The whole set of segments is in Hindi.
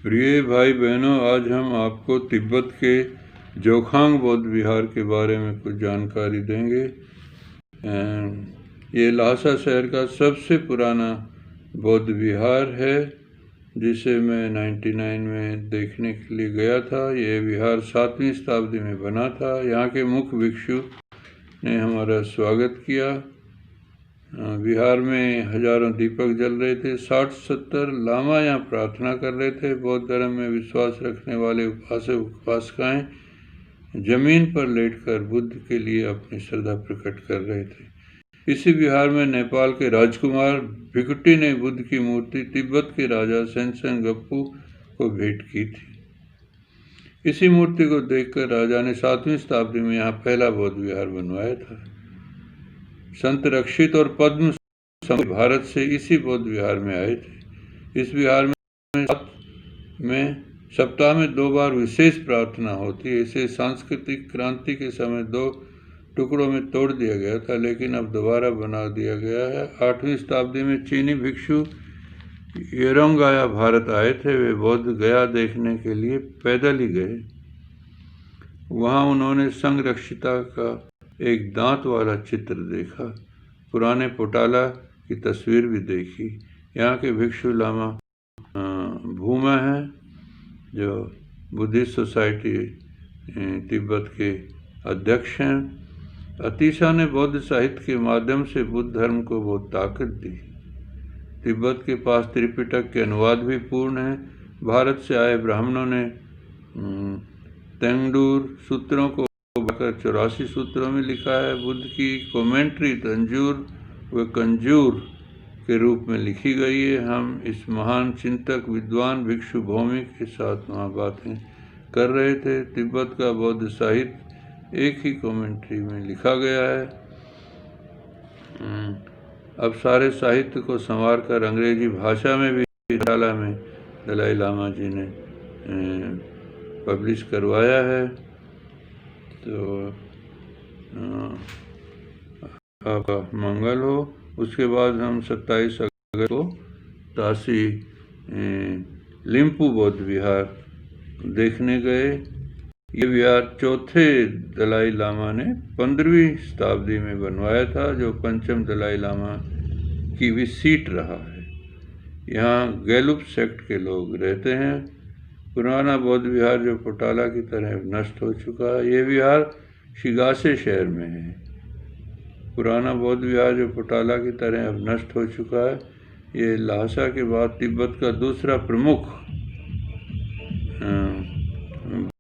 प्रिय भाई बहनों, आज हम आपको तिब्बत के जोखांग बौद्ध विहार के बारे में कुछ जानकारी देंगे। ये ल्हासा शहर का सबसे पुराना बौद्ध विहार है, जिसे मैं 99 में देखने के लिए गया था। ये विहार 7वीं शताब्दी में बना था। यहाँ के मुख्य भिक्षु ने हमारा स्वागत किया। विहार में हजारों दीपक जल रहे थे। 60-70 लामा यहाँ प्रार्थना कर रहे थे। बौद्ध धर्म में विश्वास रखने वाले उपासक उपासिकाएं जमीन पर लेटकर बुद्ध के लिए अपनी श्रद्धा प्रकट कर रहे थे। इसी विहार में नेपाल के राजकुमार भिकुटी ने बुद्ध की मूर्ति तिब्बत के राजा सेनसेन गप्पू को भेंट की थी। इसी मूर्ति को देखकर राजा ने 7वीं शताब्दी में यहाँ पहला बौद्ध विहार बनवाया था। संत रक्षित और पद्म भारत से इसी बौद्ध विहार में आए थे। इस विहार में सप्ताह में 2 बार विशेष प्रार्थना होती है। इसे सांस्कृतिक क्रांति के समय 2 टुकड़ों में तोड़ दिया गया था, लेकिन अब दोबारा बना दिया गया है। 8वीं शताब्दी में चीनी भिक्षु येरोंगाया भारत आए थे। वे बौद्ध गया देखने के लिए पैदल ही गए। वहाँ उन्होंने संरक्षिता का एक दांत वाला चित्र देखा। पुराने पोटाला की तस्वीर भी देखी। यहाँ के भिक्षु लामा भूमा हैं, जो बुद्धिस्ट सोसाइटी तिब्बत के अध्यक्ष हैं। अतीशा ने बौद्ध साहित्य के माध्यम से बुद्ध धर्म को बहुत ताकत दी। तिब्बत के पास त्रिपिटक के अनुवाद भी पूर्ण हैं। भारत से आए ब्राह्मणों ने तेंगडूर सूत्रों को 84 सूत्रों में लिखा है। बुद्ध की कमेंट्री तंजूर व कंजूर के रूप में लिखी गई है। हम इस महान चिंतक विद्वान भिक्षु भौमिक के साथ वहाँ बातें कर रहे थे। तिब्बत का बौद्ध साहित्य एक ही कमेंट्री में लिखा गया है। अब सारे साहित्य को संवार कर अंग्रेजी भाषा में भी डाला में दलाई लामा जी ने पब्लिश करवाया है। तो आपका मंगल हो। उसके बाद हम 27 अगस्त को तासी लिम्पू बौद्ध विहार देखने गए। ये विहार चौथे दलाई लामा ने 15वीं शताब्दी में बनवाया था, जो पंचम दलाई लामा की भी सीट रहा है। यहाँ गैलुप सेक्ट के लोग रहते हैं। पुराना बौद्ध विहार जो पोटाला की तरह नष्ट हो चुका है। ये विहार शिगासे शहर में है। पुराना बौद्ध विहार जो पोटाला की तरह अब नष्ट हो चुका है। ये ल्हासा के बाद तिब्बत का दूसरा प्रमुख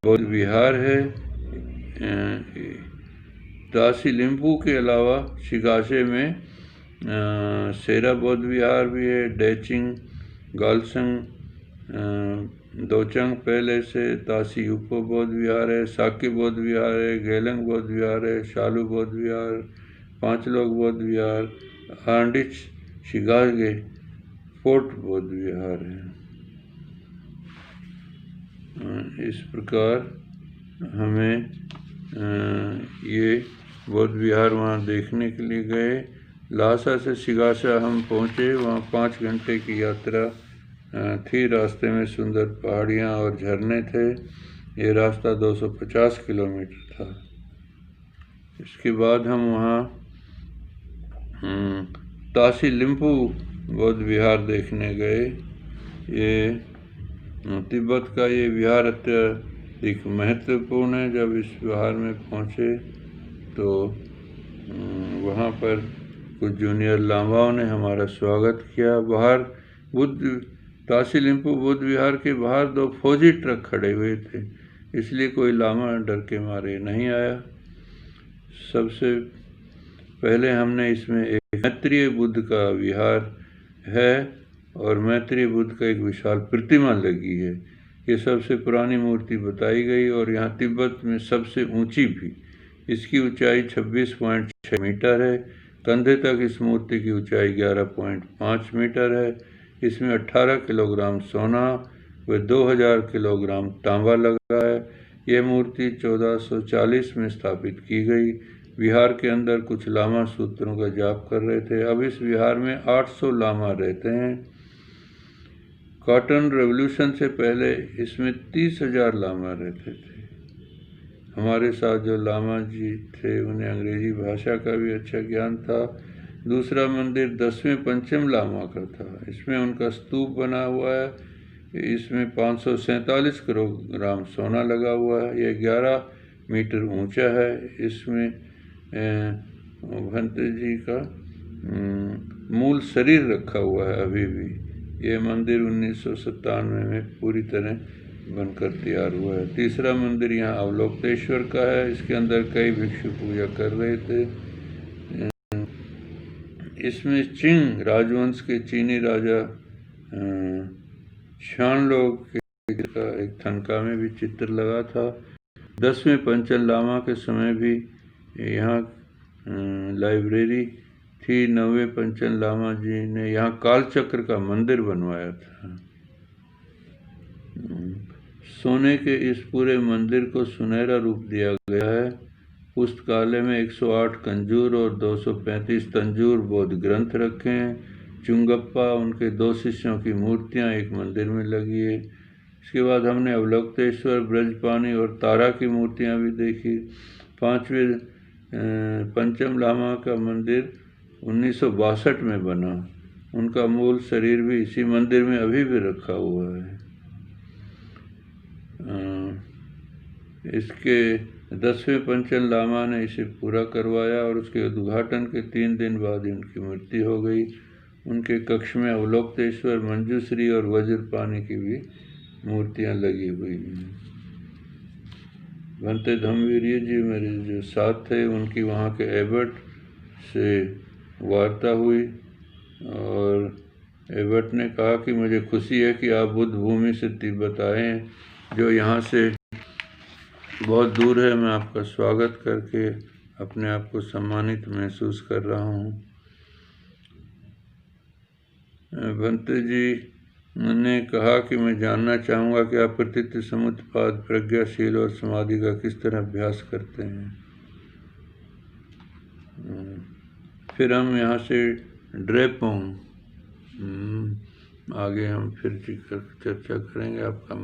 बौद्ध विहार है। तासी लिम्पू के अलावा शिगासे में सेरा बौद्ध विहार भी है। डेचिंग, गालसंग, दोचंग पहले से, तासी यूपो बौद्ध विहार है, साके बौद्ध विहार है, गेलंग बौद्ध विहार है, शालू बौद्ध विहार, पांचलोक बौद्ध विहार, आंडिच शिगागे फोर्ट बौद्ध विहार है। इस प्रकार हमें ये बौद्ध विहार वहाँ देखने के लिए गए। ल्हासा से शिगासा हम पहुँचे। वहाँ 5 घंटे की यात्रा थी। रास्ते में सुंदर पहाड़ियाँ और झरने थे। ये रास्ता 250 किलोमीटर था। इसके बाद हम वहाँ तासी लिम्पू बौद्ध विहार देखने गए। ये तिब्बत का ये विहार अत्यधिक महत्वपूर्ण है। जब इस विहार में पहुँचे तो वहाँ पर कुछ जूनियर लामाओं ने हमारा स्वागत किया। बाहर तासी लिम्पू बौद्ध विहार के बाहर 2 फौजी ट्रक खड़े हुए थे, इसलिए कोई लामा डर के मारे नहीं आया। सबसे पहले हमने इसमें एक मैत्रेय बुद्ध का विहार है और मैत्रेय बुद्ध का एक विशाल प्रतिमा लगी है। ये सबसे पुरानी मूर्ति बताई गई और यहाँ तिब्बत में सबसे ऊंची भी। इसकी ऊंचाई 26.6 मीटर है। कंधे तक इस मूर्ति की ऊंचाई 11.5 मीटर है। इसमें 18 किलोग्राम सोना व 2000 किलोग्राम तांबा लगा है। यह मूर्ति 1440 में स्थापित की गई। विहार के अंदर कुछ लामा सूत्रों का जाप कर रहे थे। अब इस विहार में 800 लामा रहते हैं। कॉटन रेवोल्यूशन से पहले इसमें 30,000 लामा रहते थे। हमारे साथ जो लामा जी थे उन्हें अंग्रेजी भाषा का भी अच्छा ज्ञान था। दूसरा मंदिर 10वें पंचम लामा का था। इसमें उनका स्तूप बना हुआ है। इसमें 547 किलोग्राम सोना लगा हुआ है। यह 11 मीटर ऊंचा है। इसमें भंते जी का मूल शरीर रखा हुआ है अभी भी। यह मंदिर 1997 में पूरी तरह बनकर तैयार हुआ है। तीसरा मंदिर यहाँ अवलोकतेश्वर का है। इसके अंदर कई भिक्षु पूजा कर रहे थे। इसमें चिंग राजवंश के चीनी राजा शानलोग का एक थनका में भी चित्र लगा था। 10वें पंचन लामा के समय भी यहाँ लाइब्रेरी थी। 9वें पंचन लामा जी ने यहाँ कालचक्र का मंदिर बनवाया था। सोने के इस पूरे मंदिर को सुनहरा रूप दिया गया है। पुस्तकालय में 108 कंजूर और 235 तंजूर बौद्ध ग्रंथ रखे हैं। चुंगप्पा उनके 2 शिष्यों की मूर्तियां एक मंदिर में लगी है। इसके बाद हमने अवलोकतेश्वर, ब्रजपानी और तारा की मूर्तियां भी देखी। 5वें पंचम लामा का मंदिर 1962 में बना। उनका मूल शरीर भी इसी मंदिर में अभी भी रखा हुआ है। इसके 10वें पंचन लामा ने इसे पूरा करवाया और उसके उद्घाटन के 3 दिन बाद ही उनकी मृत्यु हो गई। उनके कक्ष में अवलोकतेश्वर, मंजूश्री और वज्रपानी की भी मूर्तियां लगी हुई हैं। भंते धम्मवीर जी मेरे जो साथ थे, उनकी वहाँ के एबट से वार्ता हुई और एबट ने कहा कि मुझे खुशी है कि आप बुद्ध भूमि से तिब्बत आए हैं, जो यहाँ से बहुत दूर है। मैं आपका स्वागत करके अपने आप को सम्मानित महसूस कर रहा हूँ। भंते जी ने कहा कि मैं जानना चाहूँगा कि आप प्रतीत समुत्पाद, प्रज्ञाशील और समाधि का किस तरह अभ्यास करते हैं। फिर हम यहाँ से ड्रेपोंग आगे हम फिर चर्चा करेंगे। आपका